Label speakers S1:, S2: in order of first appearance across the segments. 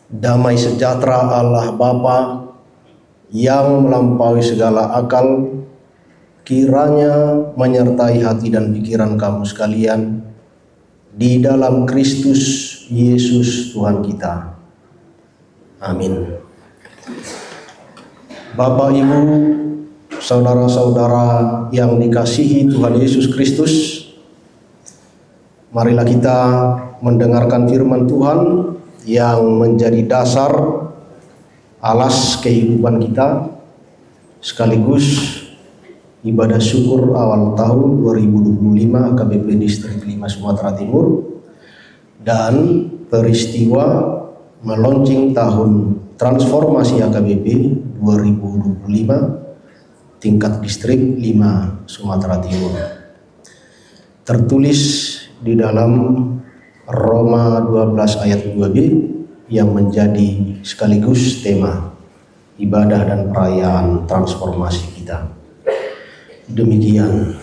S1: Damai sejahtera Allah Bapa yang melampaui segala akal kiranya menyertai hati dan pikiran kamu sekalian di dalam Kristus Yesus Tuhan kita. Amin. Bapak, Ibu, saudara-saudara yang dikasihi Tuhan Yesus Kristus, marilah kita mendengarkan firman Tuhan yang menjadi dasar alas kehidupan kita, sekaligus ibadah syukur awal tahun 2025 AKBP Distrik 5 Sumatera Timur dan peristiwa meluncing tahun transformasi AKBP 2025 tingkat Distrik 5 Sumatera Timur. Tertulis di dalam Roma 12 ayat 2b yang menjadi sekaligus tema ibadah dan perayaan transformasi kita. Demikian.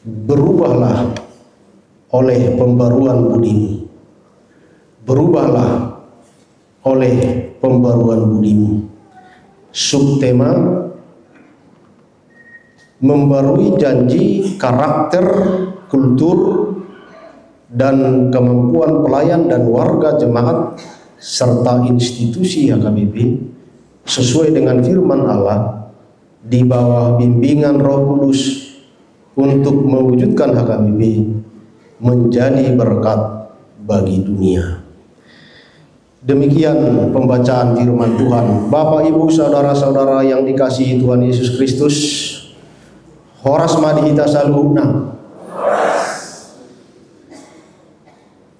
S1: Berubahlah oleh pembaruan budimu. Berubahlah oleh pembaruan budimu. Subtema: membarui janji, karakter, kultur, dan kemampuan pelayan dan warga jemaat serta institusi HKBP sesuai dengan firman Allah di bawah bimbingan Roh Kudus untuk mewujudkan HKBP menjadi berkat bagi dunia. Demikian pembacaan firman Tuhan. Bapak, Ibu, saudara-saudara yang dikasihi Tuhan Yesus Kristus, Horas Madihita Saluhna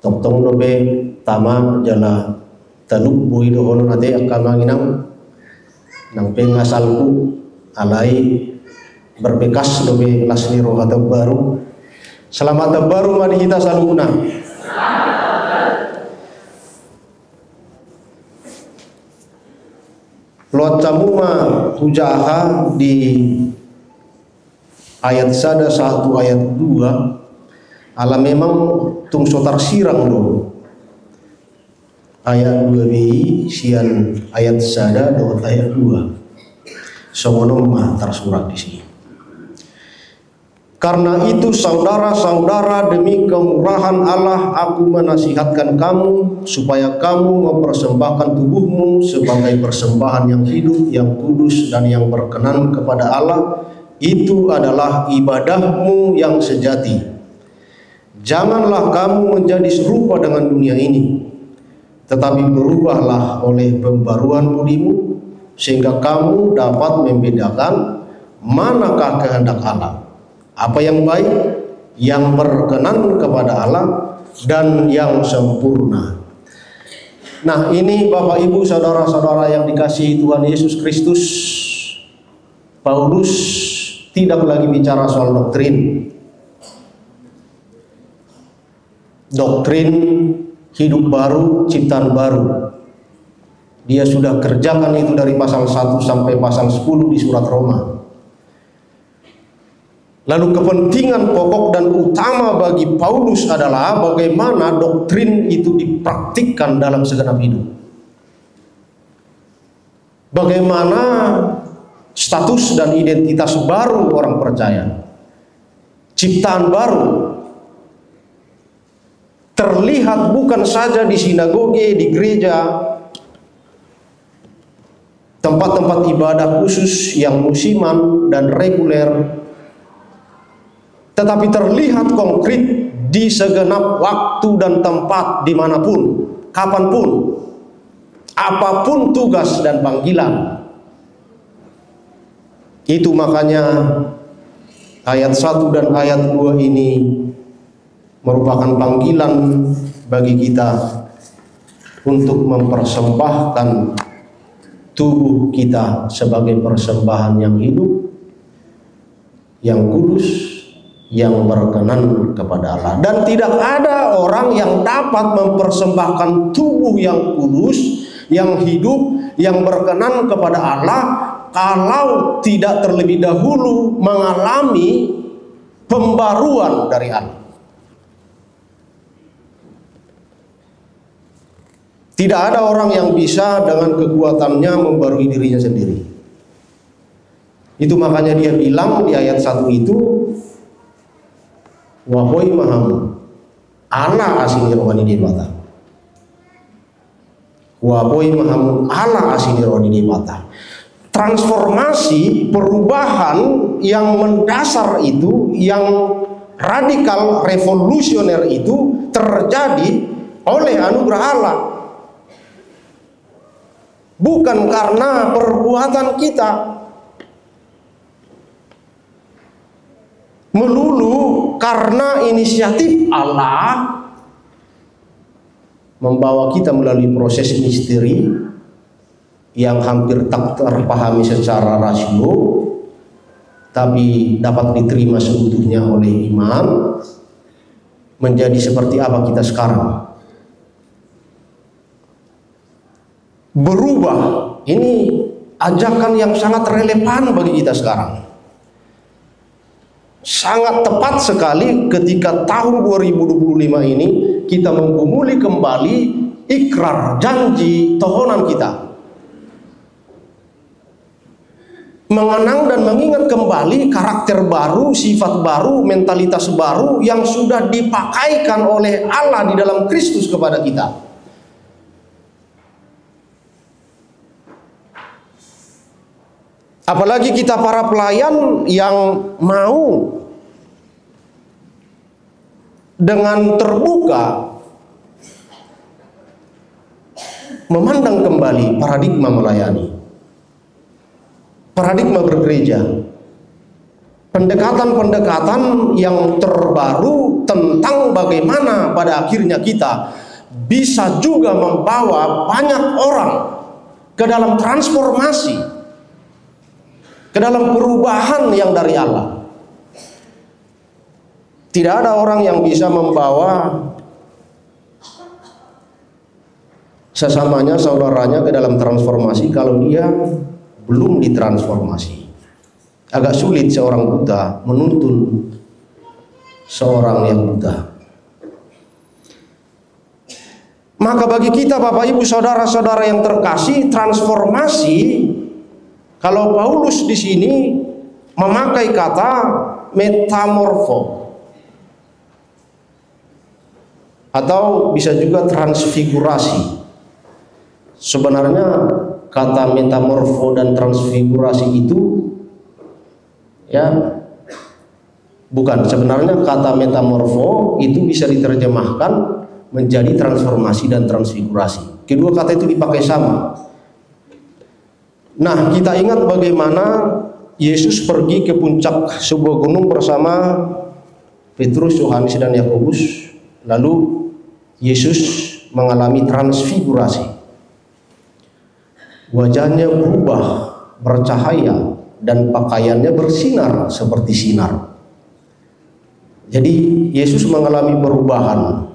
S1: Tong dobe tama jala taluk bui dohon nate akamanginang nang pengasalku alai berbekas dobe lasni rohata baru. Selamat baru Madihita Saluhna. Lot camuma hujaha di ayat sada 1 ayat 2 ala memang tung sotar sirang do ayat 2 bi sian ayat sada do ayat 2 songonoma tersurat di sini. Karena itu saudara-saudara, demi kemurahan Allah aku menasihatkan kamu supaya kamu mempersembahkan tubuhmu sebagai persembahan yang hidup, yang kudus, dan yang berkenan kepada Allah. Itu adalah ibadahmu yang sejati. Janganlah kamu menjadi serupa dengan dunia ini, tetapi berubahlah oleh pembaruan budimu, sehingga kamu dapat membedakan manakah kehendak Allah, apa yang baik, yang berkenan kepada Allah, dan yang sempurna. Nah, ini Bapak, Ibu, saudara-saudara yang dikasihi Tuhan Yesus Kristus, Paulus tidak lagi bicara soal doktrin. Doktrin hidup baru, ciptaan baru. Dia sudah kerjakan itu dari pasal 1 sampai pasal 10 di surat Roma. Lalu kepentingan pokok dan utama bagi Paulus adalah bagaimana doktrin itu dipraktikkan dalam segenap hidup. Bagaimana status dan identitas baru orang percaya, ciptaan baru, terlihat bukan saja di sinagoge, di gereja, tempat-tempat ibadah khusus yang musiman dan reguler, tetapi terlihat konkret di segenap waktu dan tempat, dimanapun, kapanpun, apapun tugas dan panggilan. Itu makanya ayat 1 dan ayat 2 ini merupakan panggilan bagi kita untuk mempersembahkan tubuh kita sebagai persembahan yang hidup, yang kudus, yang berkenan kepada Allah. Dan tidak ada orang yang dapat mempersembahkan tubuh yang kudus, yang hidup, yang berkenan kepada Allah kalau tidak terlebih dahulu mengalami pembaruan dari Allah. Tidak ada orang yang bisa dengan kekuatannya membarui dirinya sendiri. Itu makanya dia bilang di ayat 1 itu, wahoi mahamu Allah asini rohani debata. Wahoi mahamu Allah asini rohani debata. Transformasi, perubahan yang mendasar itu, yang radikal, revolusioner itu terjadi oleh anugerah Allah. Bukan karena perbuatan kita, melulu karena inisiatif Allah membawa kita melalui proses misteri yang hampir tak terpahami secara rasio, tapi dapat diterima seutuhnya oleh iman, menjadi seperti apa kita sekarang. Berubah, ini ajakan yang sangat relevan bagi kita sekarang. Sangat tepat sekali ketika tahun 2025 ini kita menggumuli kembali ikrar janji tahunan kita. Mengenang dan mengingat kembali karakter baru, sifat baru, mentalitas baru yang sudah dipakaikan oleh Allah di dalam Kristus kepada kita. Apalagi kita para pelayan yang mau dengan terbuka memandang kembali paradigma melayani, paradigma bergereja, pendekatan-pendekatan yang terbaru tentang bagaimana pada akhirnya kita bisa juga membawa banyak orang ke dalam transformasi, ke dalam perubahan yang dari Allah. Tidak ada orang yang bisa membawa sesamanya, saudaranya ke dalam transformasi kalau dia belum ditransformasi. Agak sulit seorang buta menuntun seorang yang buta. Maka bagi kita Bapak Ibu saudara-saudara yang terkasih, transformasi, kalau Paulus di sini memakai kata metamorfo, atau bisa juga transfigurasi. Sebenarnya kata metamorfo dan transfigurasi itu ya bukan, sebenarnya kata metamorfo itu bisa diterjemahkan menjadi transformasi dan transfigurasi. Kedua kata itu dipakai sama. Nah, kita ingat bagaimana Yesus pergi ke puncak sebuah gunung bersama Petrus, Yohanes dan Yakobus. Lalu Yesus mengalami transfigurasi. Wajahnya berubah, bercahaya, dan pakaiannya bersinar seperti sinar. Jadi Yesus mengalami perubahan.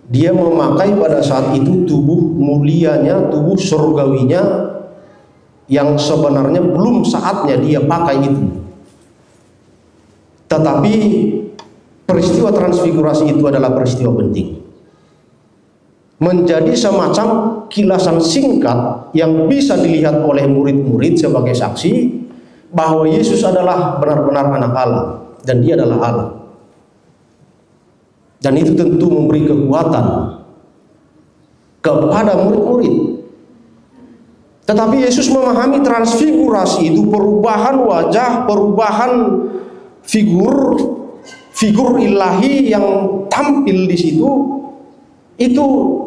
S1: Dia memakai pada saat itu tubuh mulianya, tubuh surgawinya yang sebenarnya belum saatnya dia pakai itu. Tetapi peristiwa transfigurasi itu adalah peristiwa penting. Menjadi semacam kilasan singkat yang bisa dilihat oleh murid-murid sebagai saksi bahwa Yesus adalah benar-benar anak Allah dan dia adalah Allah. Dan itu tentu memberi kekuatan kepada murid-murid. Tetapi Yesus memahami transfigurasi itu perubahan wajah, perubahan figur ilahi yang tampil di situ itu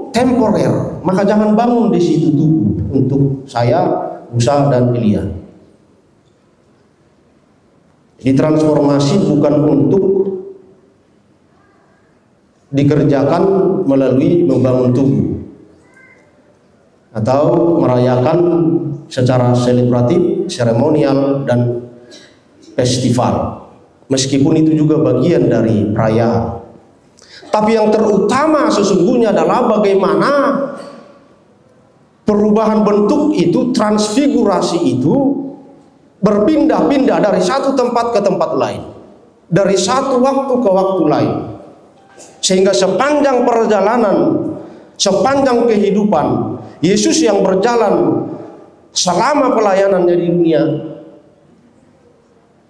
S1: temporer. Maka jangan bangun di situ tubuh untuk saya, Musa dan Elia. Jadi transformasi bukan untuk dikerjakan melalui membangun tubuh atau merayakan secara selebratif, seremonial dan festival. Meskipun itu juga bagian dari perayaan. Tapi yang terutama sesungguhnya adalah bagaimana perubahan bentuk itu, transfigurasi itu berpindah-pindah dari satu tempat ke tempat lain, dari satu waktu ke waktu lain, sehingga sepanjang perjalanan, sepanjang kehidupan Yesus yang berjalan selama pelayanannya di dunia,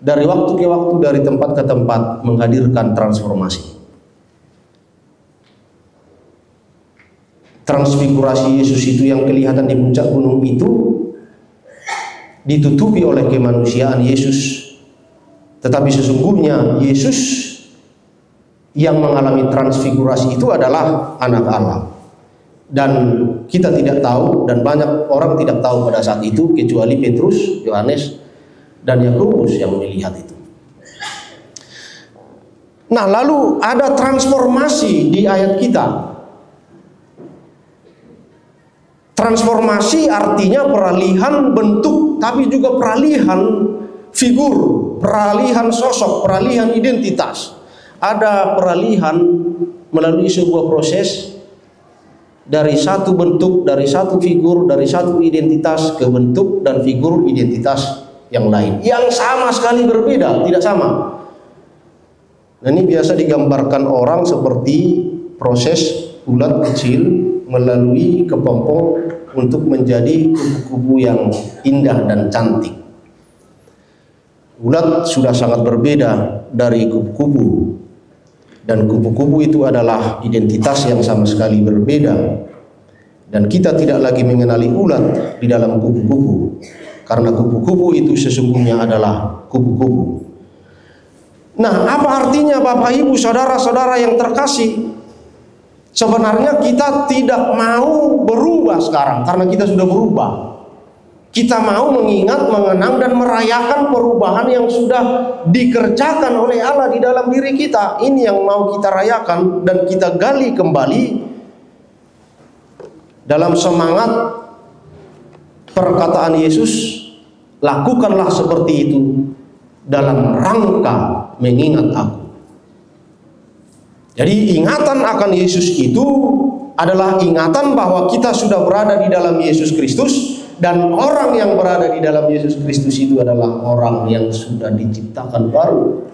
S1: dari waktu ke waktu, dari tempat ke tempat, menghadirkan transformasi. Transfigurasi Yesus itu yang kelihatan di puncak gunung itu ditutupi oleh kemanusiaan Yesus, tetapi sesungguhnya Yesus yang mengalami transfigurasi itu adalah anak Allah. Dan kita tidak tahu, dan banyak orang tidak tahu pada saat itu, kecuali Petrus, Yohanes, dan Yakobus yang melihat itu. Nah, lalu ada transformasi di ayat kita. Transformasi artinya peralihan bentuk, tapi juga peralihan figur, peralihan sosok, peralihan identitas. Ada peralihan melalui sebuah proses dari satu bentuk, dari satu figur, dari satu identitas ke bentuk dan figur identitas yang lain, yang sama sekali berbeda, tidak sama. Nah, ini biasa digambarkan orang seperti proses ulat kecil melalui kepompong untuk menjadi kupu-kupu yang indah dan cantik. Ulat sudah sangat berbeda dari kupu-kupu, dan kupu-kupu itu adalah identitas yang sama sekali berbeda. Dan kita tidak lagi mengenali ulat di dalam kupu-kupu, karena kupu-kupu itu sesungguhnya adalah kupu-kupu. Nah, apa artinya Bapak Ibu saudara-saudara yang terkasih? Sebenarnya kita tidak mau berubah sekarang karena kita sudah berubah. Kita mau mengingat, mengenang dan merayakan perubahan yang sudah dikerjakan oleh Allah di dalam diri kita. Ini yang mau kita rayakan dan kita gali kembali dalam semangat perkataan Yesus, lakukanlah seperti itu dalam rangka mengingat aku. Jadi ingatan akan Yesus itu adalah ingatan bahwa kita sudah berada di dalam Yesus Kristus, dan orang yang berada di dalam Yesus Kristus itu adalah orang yang sudah diciptakan baru.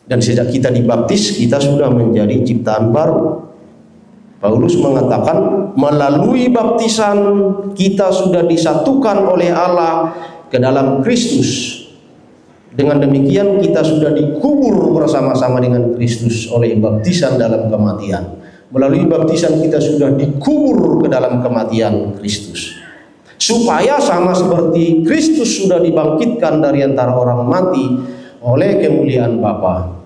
S1: Dan sejak kita dibaptis, kita sudah menjadi ciptaan baru. Paulus mengatakan melalui baptisan kita sudah disatukan oleh Allah ke dalam Kristus. Dengan demikian kita sudah dikubur bersama-sama dengan Kristus oleh baptisan dalam kematian. Melalui baptisan kita sudah dikubur ke dalam kematian Kristus, supaya sama seperti Kristus sudah dibangkitkan dari antara orang mati oleh kemuliaan Bapa,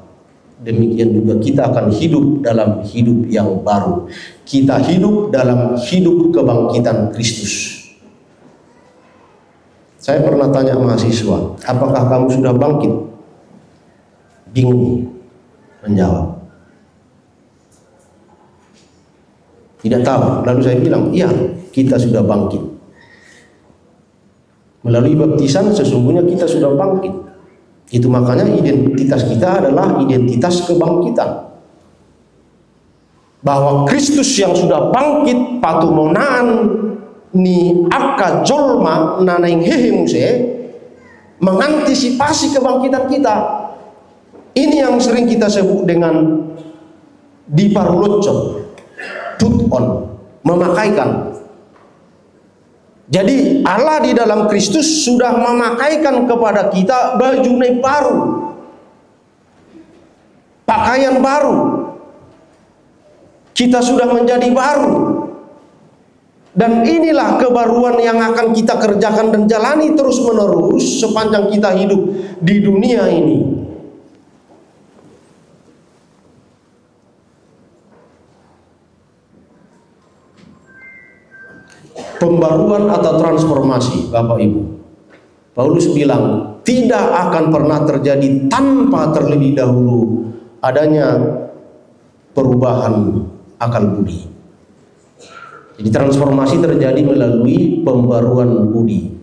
S1: demikian juga kita akan hidup dalam hidup yang baru. Kita hidup dalam hidup kebangkitan Kristus. Saya pernah tanya mahasiswa, apakah kamu sudah bangkit? Bingung menjawab. Tidak tahu. Lalu saya bilang, iya, kita sudah bangkit. Melalui baptisan sesungguhnya kita sudah bangkit. Itu makanya identitas kita adalah identitas kebangkitan. Bahwa Kristus yang sudah bangkit patumonaan ni akka jolma nanaing hehemuse mengantisipasi kebangkitan kita. Ini yang sering kita sebut dengan diparulocon, put on, memakaikan. Jadi Allah di dalam Kristus sudah memakaikan kepada kita baju baru, pakaian baru. Kita sudah menjadi baru. Dan inilah kebaruan yang akan kita kerjakan dan jalani terus menerus sepanjang kita hidup di dunia ini. Pembaruan atau transformasi, Bapak Ibu. Paulus bilang tidak akan pernah terjadi tanpa terlebih dahulu adanya perubahan akal budi. Jadi transformasi terjadi melalui pembaruan budi.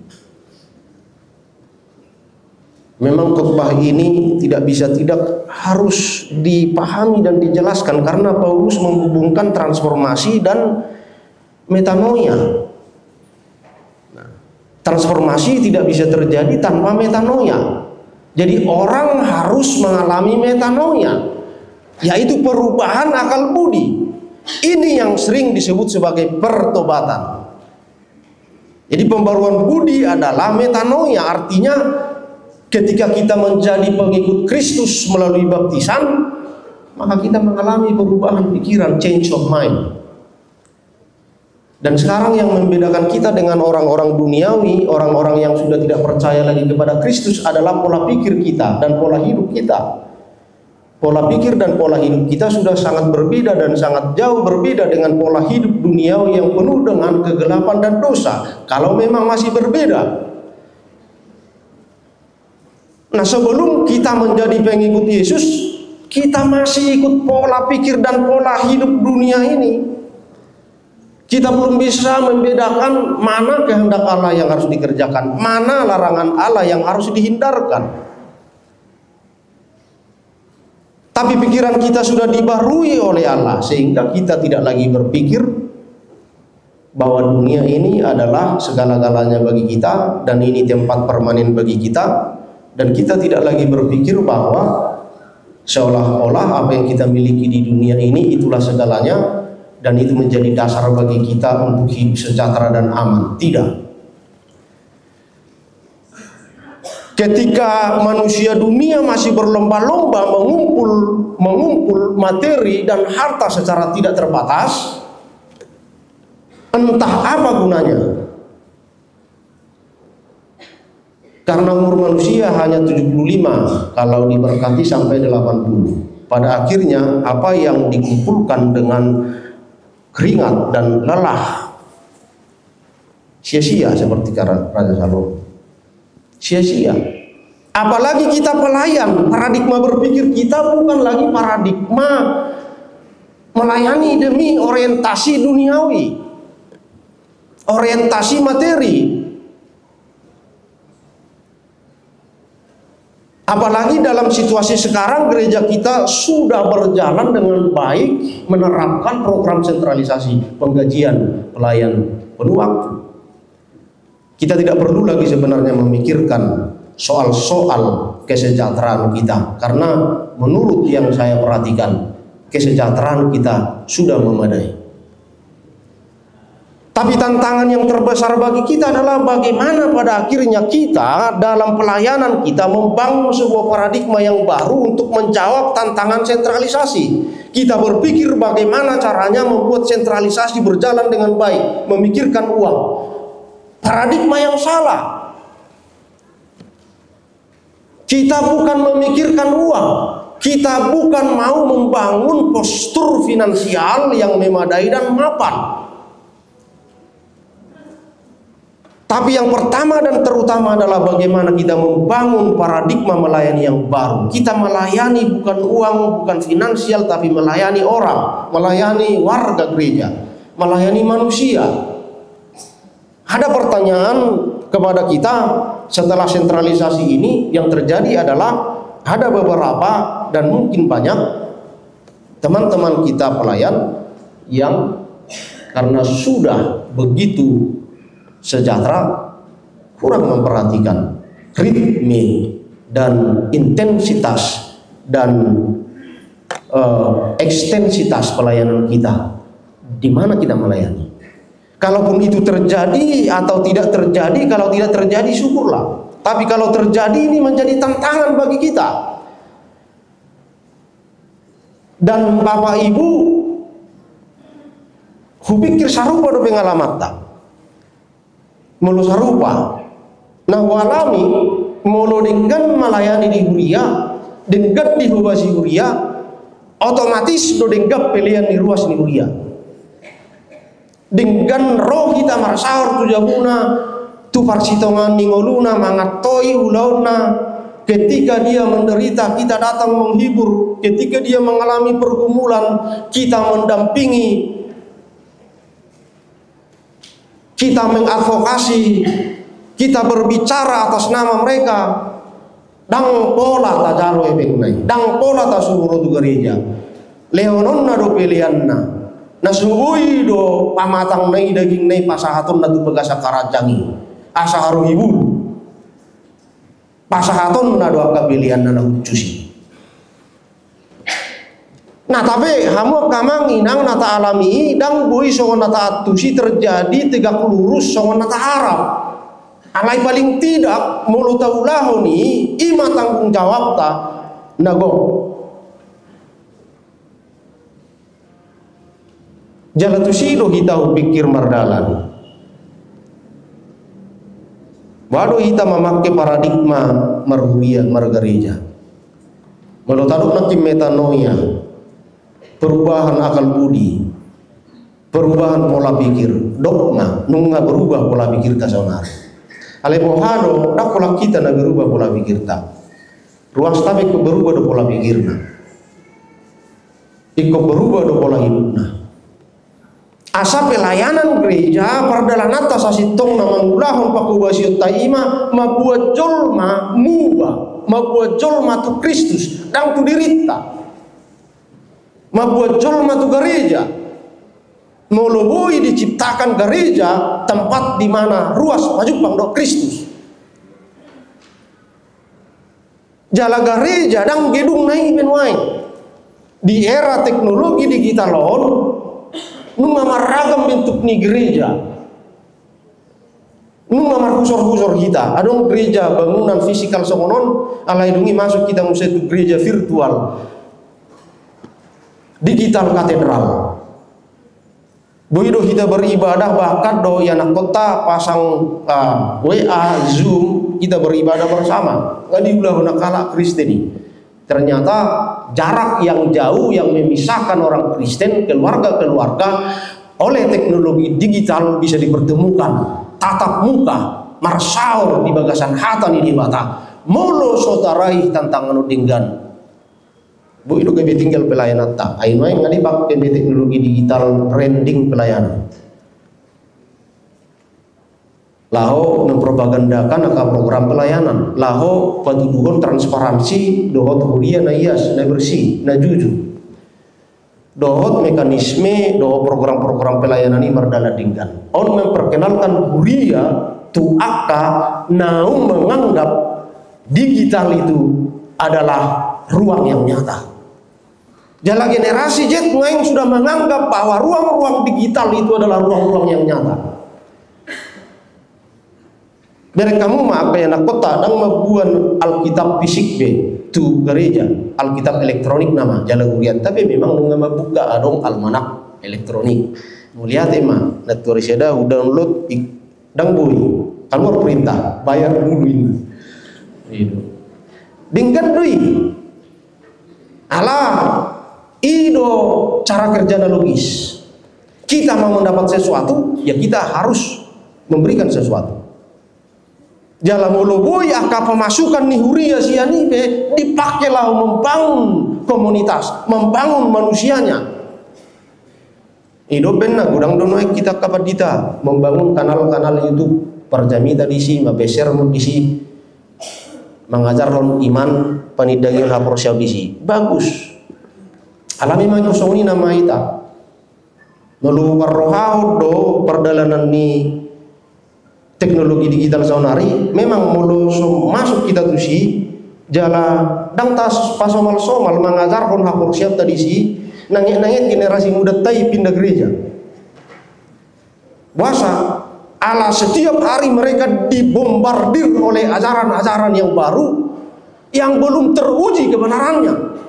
S1: Memang khotbah ini tidak bisa tidak harus dipahami dan dijelaskan karena Paulus menghubungkan transformasi dan metanoia. Nah, transformasi tidak bisa terjadi tanpa metanoia. Jadi orang harus mengalami metanoia, yaitu perubahan akal budi. Ini yang sering disebut sebagai pertobatan. Jadi pembaruan budi adalah metanoia, artinya ketika kita menjadi pengikut Kristus melalui baptisan, maka kita mengalami perubahan pikiran, change of mind. Dan sekarang yang membedakan kita dengan orang-orang duniawi, orang-orang yang sudah tidak percaya lagi kepada Kristus adalah pola pikir kita dan pola hidup kita. Pola pikir dan pola hidup kita sudah sangat berbeda dan sangat jauh berbeda dengan pola hidup duniawi yang penuh dengan kegelapan dan dosa. Kalau memang masih berbeda. Nah, sebelum kita menjadi pengikut Yesus, kita masih ikut pola pikir dan pola hidup dunia ini. Kita belum bisa membedakan mana kehendak Allah yang harus dikerjakan, mana larangan Allah yang harus dihindarkan. Tapi pikiran kita sudah dibarui oleh Allah, sehingga kita tidak lagi berpikir bahwa dunia ini adalah segala-galanya bagi kita dan ini tempat permanen bagi kita. Dan kita tidak lagi berpikir bahwa seolah-olah apa yang kita miliki di dunia ini itulah segalanya, dan itu menjadi dasar bagi kita untuk hidup sejahtera dan aman. Tidak. Ketika manusia dunia masih berlomba-lomba mengumpul materi dan harta secara tidak terbatas, entah apa gunanya. Karena umur manusia hanya 75, kalau diberkati sampai 80. Pada akhirnya apa yang dikumpulkan dengan keringat dan lelah sia-sia seperti Raja Salomo. Sia-sia. Apalagi kita pelayan, paradigma berpikir kita bukan lagi paradigma melayani demi orientasi duniawi, orientasi materi. Apalagi dalam situasi sekarang gereja kita sudah berjalan dengan baik menerapkan program sentralisasi penggajian pelayan penuh waktu. Kita tidak perlu lagi sebenarnya memikirkan soal-soal kesejahteraan kita, karena menurut yang saya perhatikan kesejahteraan kita sudah memadai. Tapi tantangan yang terbesar bagi kita adalah bagaimana pada akhirnya kita dalam pelayanan kita membangun sebuah paradigma yang baru untuk menjawab tantangan sentralisasi. Kita berpikir bagaimana caranya membuat sentralisasi berjalan dengan baik, memikirkan uang. Paradigma yang salah. Kita bukan memikirkan uang. Kita bukan mau membangun postur finansial yang memadai dan mapan. Tapi yang pertama dan terutama adalah bagaimana kita membangun paradigma melayani yang baru. Kita melayani bukan uang, bukan finansial, tapi melayani orang, melayani warga gereja, melayani manusia. Ada pertanyaan kepada kita setelah sentralisasi ini, yang terjadi adalah ada beberapa dan mungkin banyak teman-teman kita pelayan yang karena sudah begitu sejahtera kurang memperhatikan ritme dan intensitas dan ekstensitas pelayanan kita. Di mana kita melayani? Kalaupun itu terjadi atau tidak terjadi, kalau tidak terjadi syukurlah. Tapi kalau terjadi ini menjadi tantangan bagi kita. Dan Bapak Ibu, kupikir sarupa do pengalaman tak? Mulu sarupa. Nah walami mulu dengan melayani di Huria, dengan di Hubasi Huria, otomatis do dengan pilihan di ruas di Huria. Dengan roh kita marsaur tu jabuna, tu parsitongan ningoluna mangatoi ulauna. Ketika dia menderita, kita datang menghibur. Ketika dia mengalami pergumulan, kita mendampingi. Kita mengadvokasi, kita berbicara atas nama mereka. Dang pola ta jalo ebeng nai, dang pola ta suruh tu gereja. Leononna do pilihanna, Nasubui do pamatang nai daging nai pasahaton na tu bagasa karajangi asa haru ibu pasahaton na do kabilian na cusi. Nah tapi hamu kamang inang nata alami dang bui songon nata atusi terjadi tegak lurus songon nata Arab. Alai paling tidak mulu taulahu ni ima tanggung jawab ta nago. Jala tu sido kita pikir mardalan. Waduh kita memakai paradigma marhuria margereja. Melotaduk nanti metanoia, perubahan akal budi, perubahan pola pikir, dogma, nunga berubah pola pikir kasonar. Ale mohado, dak pola kita na berubah pola pikir ta. Ruas tabe ke berubah do pola pikirna. Iko berubah do pola hidupna. Asa pelayanan gereja perdalanata sasitong na manggulahon pakubasiyot taima mabuat jolma muba mabuat jolma tu Kristus dan tu dirita mabuat jolma tu gereja meloboi diciptakan gereja tempat di mana ruas majupang do Kristus jala gereja dan gedung nai benwai di era teknologi digitalon nunga maragam bentuk ni gereja nunga marhusor-husor kita adong gereja bangunan fisikal songonon alai dungi masuk kita musai itu gereja virtual digital katedral boido kita beribadah bahkan do anak kota pasang WA Zoom kita beribadah bersama nggak diulah nakala Kristeni ternyata jarak yang jauh yang memisahkan orang Kristen keluarga-keluarga oleh teknologi digital bisa dipertemukan tatap muka marsaur di bagasan hata ni di mata molo sotarai tantang anu dinggan bu itu kebe tinggal pelayanan tak ayo ngadi pakai teknologi digital trending pelayanan laho mempropagandakan akan program pelayanan laho patuduhon transparansi dohot huria na ias na bersih na jujur dohot mekanisme dohot program-program pelayanan ini merdaladingkan on memperkenalkan huria tu aka naung menganggap digital itu adalah ruang yang nyata jala generasi Z yang sudah menganggap bahwa ruang-ruang digital itu adalah ruang-ruang yang nyata. Biar kamu mah apa yang nak kota dan membuat Alkitab fisik be tu gereja Alkitab elektronik nama jalan hurian tapi memang nggak buka adong almanak elektronik mulihat emang naturis ada download dan bui kalau perintah bayar dulu ini itu dengan duit alah ido cara kerja logis kita mau mendapat sesuatu ya kita harus memberikan sesuatu jalan moloboi aka pemasukan nih huria siani be dipakailah membangun komunitas membangun manusianya hidup benar gudang dono kita kapadita membangun kanal-kanal YouTube perjami tadi si mabeser mudisi mengajar lon iman panidagil lapor siau disi bagus alami maju songni nama ita melu rohau do perdalanan ni teknologi digital sonari memang mulu masuk kita tuh si jala dang tas pasomal-somal mengajar kon hapur siap tadi si nangit-nangit generasi muda tai pindah gereja puasa ala setiap hari mereka dibombardir oleh ajaran-ajaran yang baru yang belum teruji kebenarannya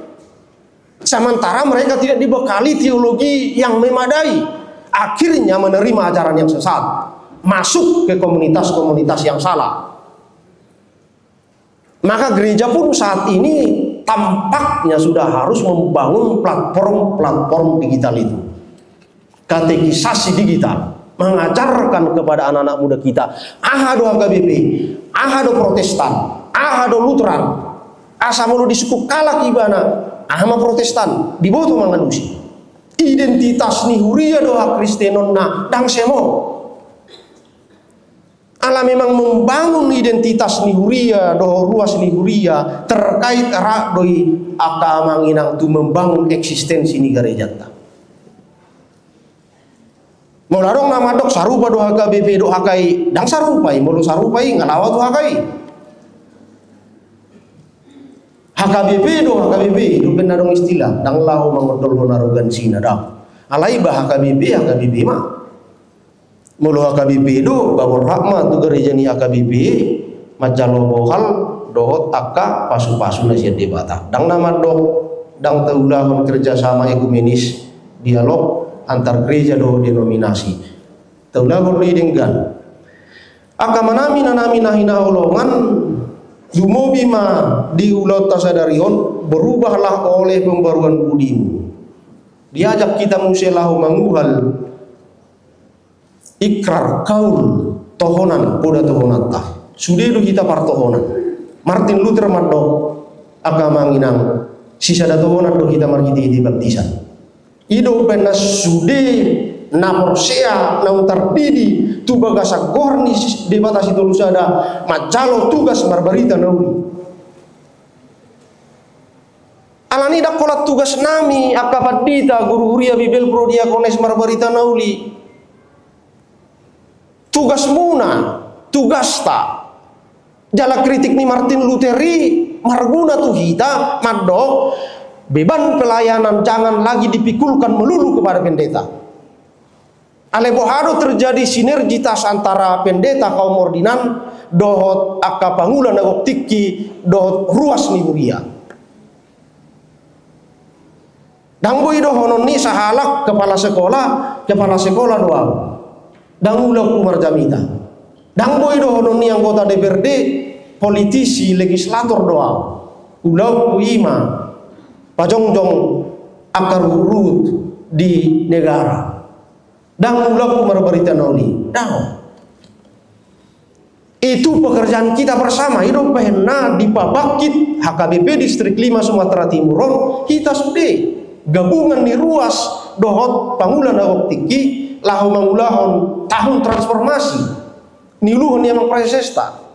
S1: sementara mereka tidak dibekali teologi yang memadai akhirnya menerima ajaran yang sesat masuk ke komunitas-komunitas yang salah. Maka gereja pun saat ini tampaknya sudah harus membangun platform-platform digital itu. Katekisasi digital, mengajarkan kepada anak-anak muda kita, ahado HKBP, ahado Protestan, ahado Lutheran, asamulu di suku kalak ibana, ahama Protestan, diboto manganusi. Identitas ni huria doa Kristenon na dang semo. Allah memang membangun identitas nihuria doh ruas nihuria terkait rak doi aka manginang tu membangun eksistensi ni gereja ta Mau larong nama dok sarupa do HKBP do hakai dang sarupai mulu sarupai ngalawa do hakai HKBP do benda dong istilah dang lau mangodol do arogansi na dang alai bah HKBP mah mulu HKBP do babor rahma tu gereja ni HKBP majalo bohal do akka pasu-pasu nasihat debata dang nama dok dang taulah kerjasama ekumenis dialog antar gereja do denominasi taulah boleh denggan aka manami nahina holongan dumobi ma di ulat tasadarion berubahlah oleh pembaruan budimu diajak kita muselahu manguhal ikrar kaul tohonan poda tohonata sudedo kita partohonan Martin Luther maddo aka manginang sisa da tohonan do kita margiti di baptisan ido bena sude na porsea na untar didi tu bagasa gorni debatasi tulusada majalo tugas marbarita nauli alani dak kolat tugas nami akapadita guru huria bibel pro diakones marbarita nauli tugas muna tugas ta jala kritik ni Martin Lutheri marguna tu hita maddo beban pelayanan jangan lagi dipikulkan melulu kepada pendeta. Alebohado terjadi sinergitas antara pendeta kaum ordinan dohot akka pangulan agok tiki dohot ruas ni huria. Dangboi dohonon ni sahalak kepala sekolah doa. Dangulah kumar jamita. Dangboi dohonon ni anggota DPRD, politisi, legislator doa. Ulau kuima pajongjong akar urut di negara dan ulah marbarita nauli itu pekerjaan kita bersama hidup pena di Pabakit HKBP distrik 5 Sumatera Timur kita sudah gabungan di ruas dohot pangulan agok tiki lahu mangulahon tahun transformasi niluhon yang presesta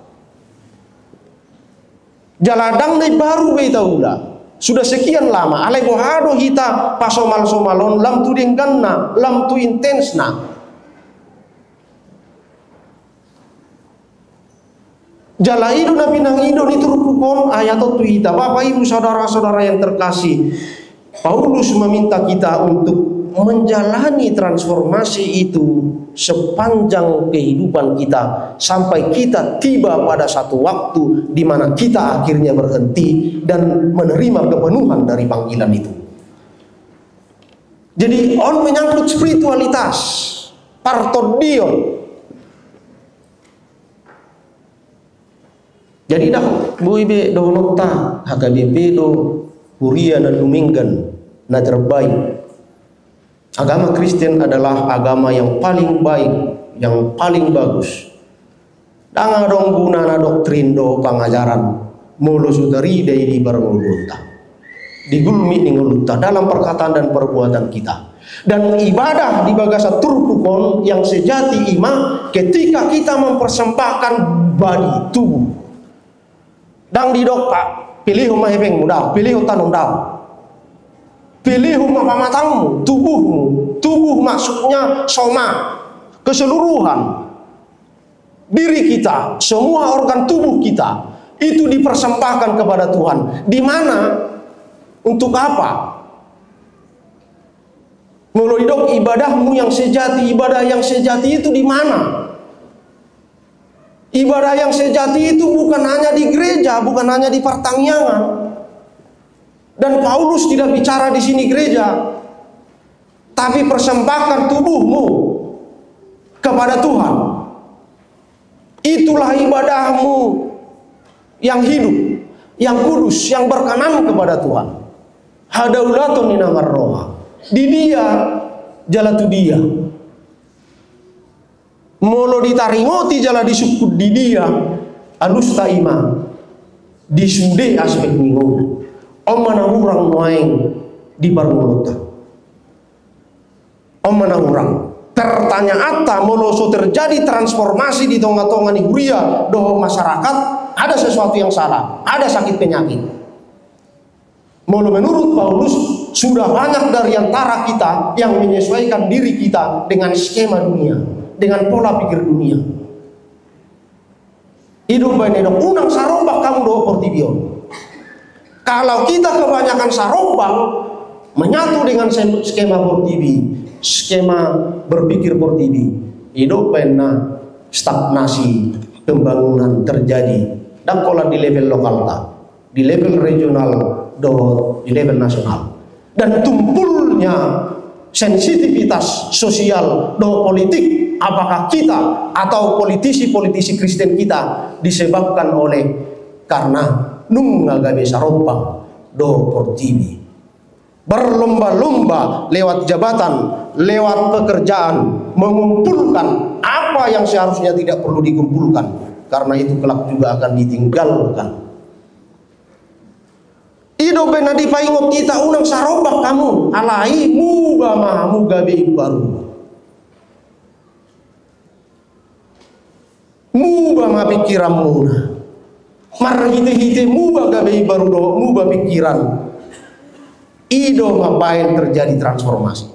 S1: jaladang ni baru beta ulah sudah sekian lama alai bohado hita pasomal-somalon lam tu dengganna lam tu intensna jala idu na pinang idu ni turupukon ayat tu hita Bapak Ibu saudara-saudara yang terkasih Paulus meminta kita untuk menjalani transformasi itu sepanjang kehidupan kita sampai kita tiba pada satu waktu di mana kita akhirnya berhenti dan menerima kepenuhan dari panggilan itu. Jadi menyangkut spiritualitas partodion. Jadi dah buibe do nota HKBP do huria dan luminggan na terbaik. Agama Kristen adalah agama yang paling baik, yang paling bagus. Danga dong gunana doktrin do pangajaran mulu sudari dari di barangulunta. Digulmi ningulunta dalam perkataan dan perbuatan kita. Dan ibadah di bagasa turpukon yang sejati ima ketika kita mempersembahkan badi tubuh. Dang di dok pak, pilih rumah hepeng muda, pilih hutan undang. Pilih rumah pamatangmu, tubuhmu. Tubuh maksudnya soma, keseluruhan diri kita, semua organ tubuh kita itu dipersembahkan kepada Tuhan. Di mana? Untuk apa? Mulai dok ibadahmu yang sejati, ibadah yang sejati itu di mana? Ibadah yang sejati itu bukan hanya di gereja, bukan hanya di pertangyangan. Dan Paulus tidak bicara di sini gereja, tapi persembahkan tubuhmu kepada Tuhan. Itulah ibadahmu yang hidup, yang kudus, yang berkenan kepada Tuhan. Hadaulatun ninamar roha. Di dia jalatu dia. Molo ditarimoti jala disukut di dia alus taima disude aspek minggu. Om mana orang main di barulota. Om mana orang pertanyaan ata moloso terjadi transformasi di tonga-tonga ni huria doh masyarakat ada sesuatu yang salah, ada sakit penyakit. Molo menurut Paulus sudah banyak dari antara kita yang menyesuaikan diri kita dengan skema dunia, dengan pola pikir dunia. Hidup banyak dong, unang sarombak kamu do portibion. Kalau kita kebanyakan sarombang menyatu dengan skema portibi, skema berpikir portibi, hidup pena stagnasi, pembangunan terjadi. Dan kalau di level lokal tak, di level regional, di level nasional, dan tumpulnya sensitivitas sosial do politik, apakah kita atau politisi-politisi Kristen kita disebabkan oleh karena nunga gabe sarompang do portibi, berlomba-lomba lewat jabatan, lewat pekerjaan, mengumpulkan apa yang seharusnya tidak perlu dikumpulkan, karena itu kelak juga akan ditinggalkan. Ido bena dipaingot kita unang sarombak kamu alai muga mahamu gabe baru, muga ma pikiranmu mar hite-hite muga gabe baru do muga pikiran. Ido ngapain terjadi transformasi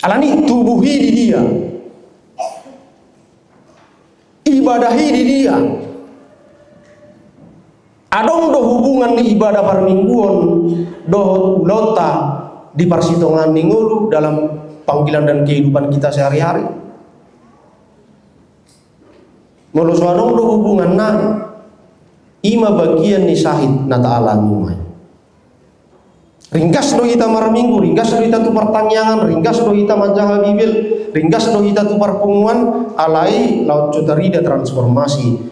S1: alani tubuhi di dia, ibadahi di dia. Adong do hubungan di ibadah parmingguan do lota di persitongan ningulu dalam panggilan dan kehidupan kita sehari-hari. Mulus adong do hubungan na ima bagian ni sahid na ta'ala mumay. Ringkas do kita marminggu, ringkas do kita tu pertanyaan, ringkas do kita manjaha bibil, ringkas do kita tu perpunguan alai laut cutarida transformasi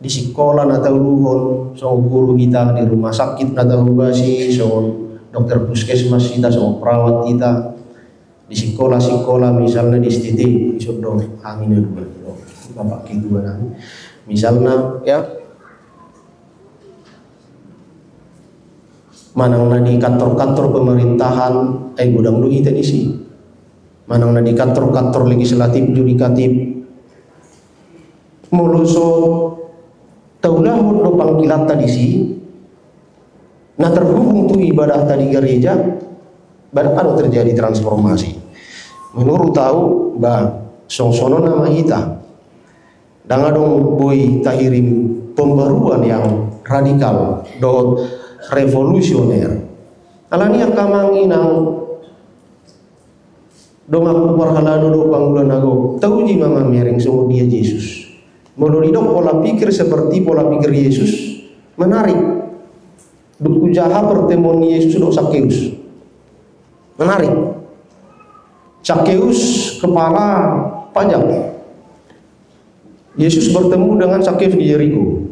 S1: di sekolah atau luhon, so guru kita di rumah sakit atau basi, so dokter puskesmas kita, so perawat kita di sekolah misalnya di STT isodong angin dua, bapak kedua nanti, misalnya ya manang di kantor-kantor pemerintahan, gudang lu kita di sini, manang di kantor-kantor legislatif, yudikatif, muluso taulah do panggilan tadi sih, nah terhubung tu ibadah tadi gereja, baru terjadi transformasi. Menurut tahu, songsono nama kita, dan adong boy tahirim pembaruan yang radikal, do revolusioner. Alani yang kamanginang, dong aku parhalado do panggulan aku, tahu ji mama mereng semua dia Yesus. Menurut pola pikir seperti pola pikir Yesus menarik. Duku jaha pertemuan Yesus do Sakeus menarik. Sakeus kepala pajak. Yesus bertemu dengan Sakeus di Yeriko.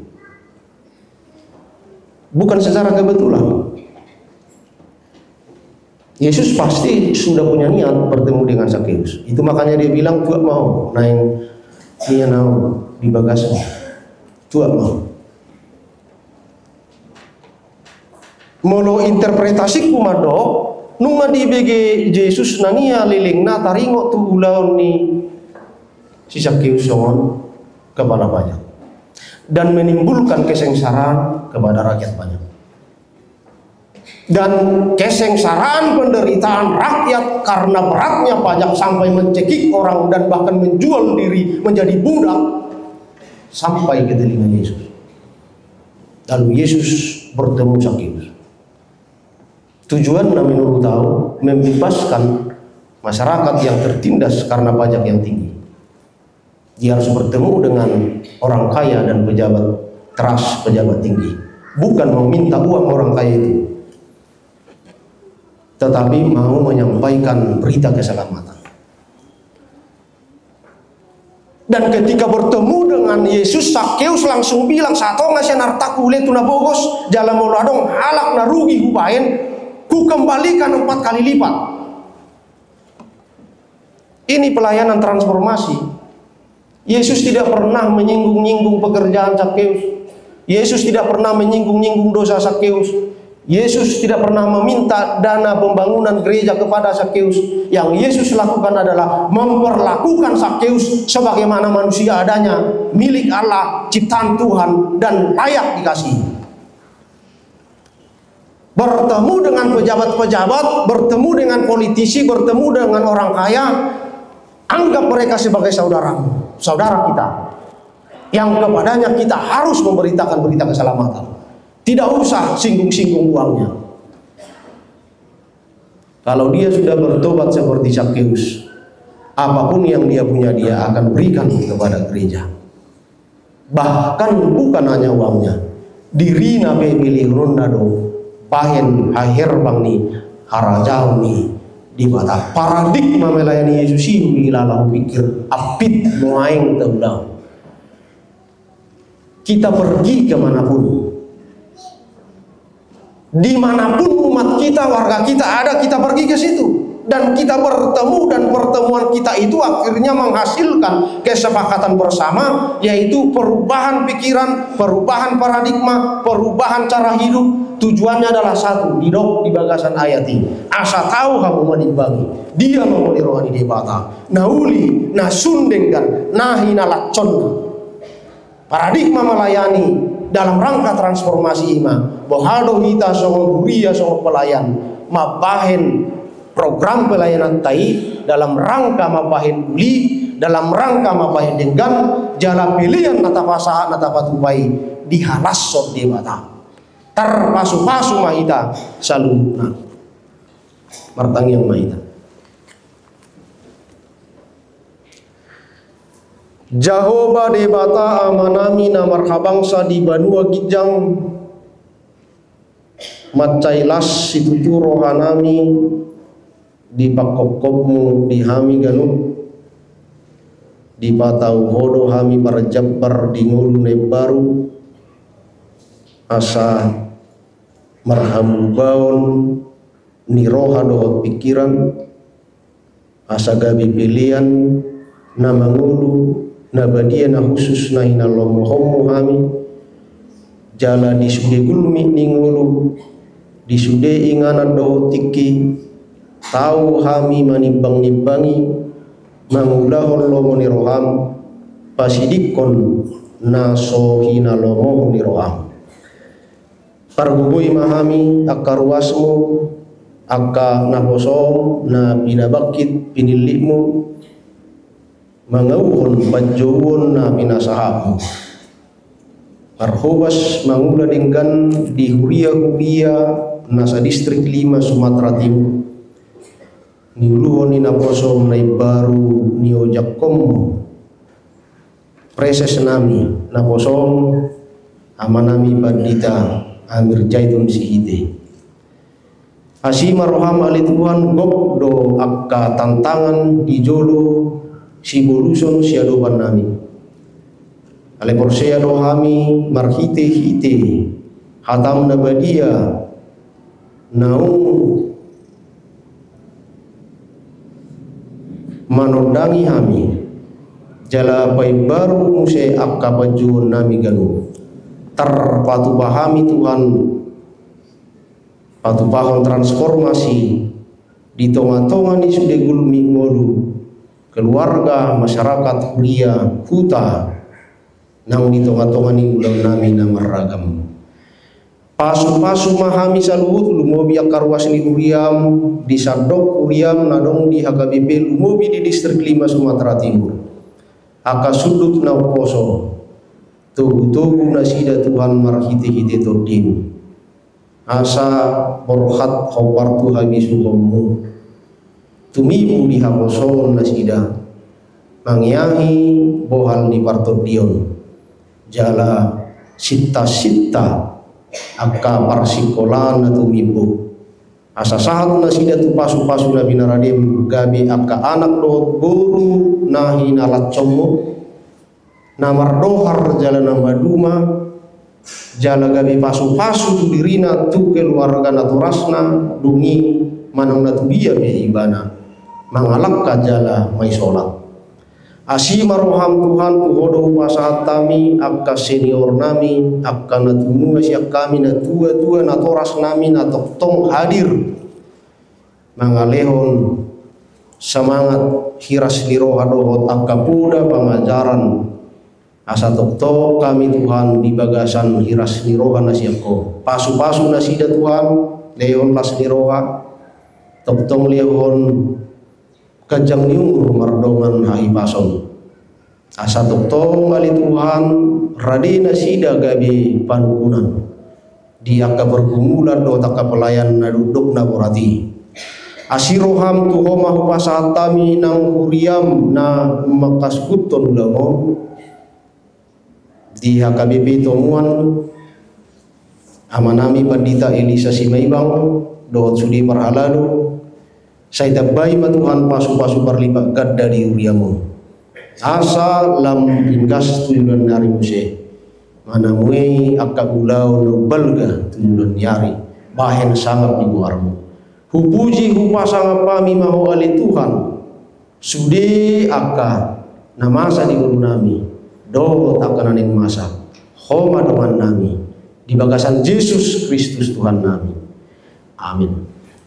S1: Bukan secara kebetulan. Yesus pasti sudah punya niat bertemu dengan Sakeus. Itu makanya dia bilang, "Tuak mau naik dia nau di bagasi." Tuak mau. Molo interpretasi kumado nunga di BG Yesus nania lilingna taringo tu ulaun ni si Sakeus songon kepala pajak dan menimbulkan kesengsaraan kepada rakyat banyak. Dan kesengsaraan penderitaan rakyat karena beratnya pajak sampai mencekik orang dan bahkan menjual diri menjadi budak sampai ke telinga Yesus. Lalu Yesus bertemu Sakeus. Tujuan menurut tahu membebaskan masyarakat yang tertindas karena pajak yang tinggi. Dia harus bertemu dengan orang kaya dan pejabat keras, pejabat tinggi. Bukan meminta uang orang kaya itu, tetapi mau menyampaikan berita keselamatan. Dan ketika bertemu dengan Yesus, Sakeus langsung bilang, "Sato ngasih nartaku le tuna bogos jalan moladong halak narugi hubain, ku kembalikan 4 kali lipat." Ini pelayanan transformasi. Yesus tidak pernah menyinggung-nyinggung pekerjaan Sakeus. Yesus tidak pernah menyinggung-nyinggung dosa Sakeus. Yesus tidak pernah meminta dana pembangunan gereja kepada Sakeus. Yang Yesus lakukan adalah memperlakukan Sakeus sebagaimana manusia adanya, milik Allah, ciptaan Tuhan, dan layak dikasihi. bertemu dengan pejabat-pejabat, bertemu dengan politisi, bertemu dengan orang kaya, anggap mereka sebagai saudaramu, saudara kita, yang kepadanya kita harus memberitakan berita keselamatan. Tidak usah singgung-singgung uangnya. Kalau dia sudah bertobat seperti Zakheus, apapun yang dia punya dia akan berikan kepada gereja. Bahkan bukan hanya uangnya, diri nabe pilih ronado pahen akhir bang ni harajau ni di bata paradigma melayani Yesus ini lalu pikir apit muaing teulang. Kita pergi kemanapun, dimanapun umat kita, warga kita ada, kita pergi ke situ dan kita bertemu, dan pertemuan kita itu akhirnya menghasilkan kesepakatan bersama, yaitu perubahan pikiran, perubahan paradigma, perubahan cara hidup. Tujuannya adalah satu, didok di bagasan ayat ini. Asa tahu kamu menimbangi, dia mau rohani debata, nauli, nasundengkan, nahi nalacon. Paradigma melayani dalam rangka transformasi iman. Bohaldo kita songon huria songon pelayan, mabahen program pelayanan tai dalam rangka mabahen uli, dalam rangka mabahen dengan jala pilihan nata pasaha nata patupai dihalas sot debata. Terpasu-pasu mahita saluna martang yang mahita Jahoba debata amanami na marhabangsa di banua gijang macailas situtu rohanami di pakokopmu di hami ganu di patau hodo hami parjabbar di ngulu nebaru asa marhamu baon niroha doa pikiran asa gabi pilihan na mangulu na badia na khusus na hinalomo homo hami jala disude gulmi ningulu disude ingana doa tiki tahu hami manimbang-nimbangi mangulahon lomo niroham pasidikon na so hinalomo niroham pargugui mahami akaruasmu aka naposom na pinabakit pinilimu mangauhon panjauhon na pinasahamu parhubas mangula denggan di huria-huria nasa distrik 5 Sumatera Timur niuluhon ni naposom na baru ni ojakkom preses nami naposom amanami bandita Amir Jaitun Sihite asima roham ali Tuhan gok do akka tantangan di jolo si boluson si adoban nami ale porsea do hami marhite hite hatam nabadia naung manondangi hami jala pai baru muse akka bajuun nami ganu terpatu pahami Tuhan patu paham transformasi di tonga-tonga ni sudah gulmi ngolu keluarga masyarakat huria huta nang di tonga-tonga ni ulang nami nama ragam pasu-pasu mahami saluhut lumobi akarwas ni huriam di sadok huriam nadong di HKBP lumobi di distrik 5 Sumatera Timur aka sudut na poso tugu-tugu nasida Tuhan marhiti-hiti todim asa borhat khobartu habisu kommu tumibu di haposon nasida mangyahi bohal di partodion jala sitta-sitta akka parsikolan na tumibu asa sahat nasida tu pasu-pasu na binaradim gabi akka anak dohot guru nahi nalat commo namar dohar jala nama duma jala gabi pasu-pasu dirina tu keluarga naturasna dungi manang natubia be ibana mangalak jala mai solat asima roham Tuhan tuhodo pasahat tami akka senior nami akka natununga siak kami natua-tua natoras nami natoktong hadir mangalehon semangat hiras liroha dohot akka puda pengajaran asa tokto kami Tuhan di bagasan hiras nirohan nasiako pasu-pasu nasida Tuhan leon las niroa toptong leon kajang niung mardongan hai pason asa toptong ali Tuhan radina sida gabi panukunan dia ka bergumulan do taka pelayan na duduk na borati asiroham tuhoma hupasatami nang huriam na makaskuton lamo di HKBP tomuan amanami pandita Elisa Simaibang dohot sudi parhalado saya dabai matuhan pasu-pasu parlipat gadda di uriamu asa lam ingkas tuyulan nari muse mana muei akagulau no balga tuyulan yari bahen sangat di buarmu hupuji hupasang pami mahu ali Tuhan sude aka namasa di nami do takananing masa homa dengan nami di bagasan Yesus Kristus Tuhan nami amin.